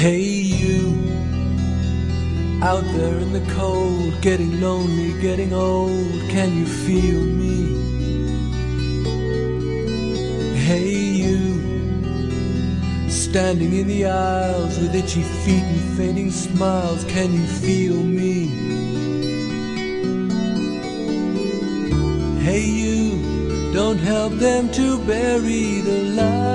Hey you, out there in the cold, getting lonely, getting old, can you feel me? Hey you, standing in the aisles with itchy feet and fading smiles, can you feel me? Hey you, don't help them to bury the light.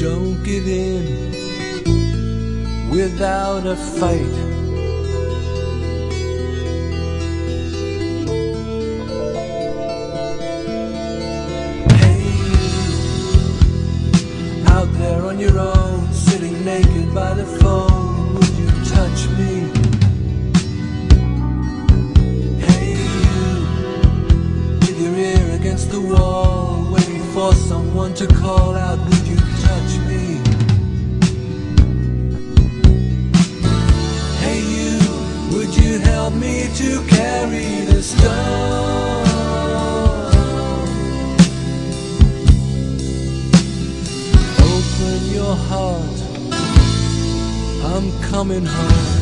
Don't give in without a fight. Hey you, out there on your own, sitting naked by the phone, would you touch me? Hey you, with your ear against the wall, waiting for someone to call out, would you touch me? Hey you, would you help me to carry the stone? Open your heart, I'm coming home.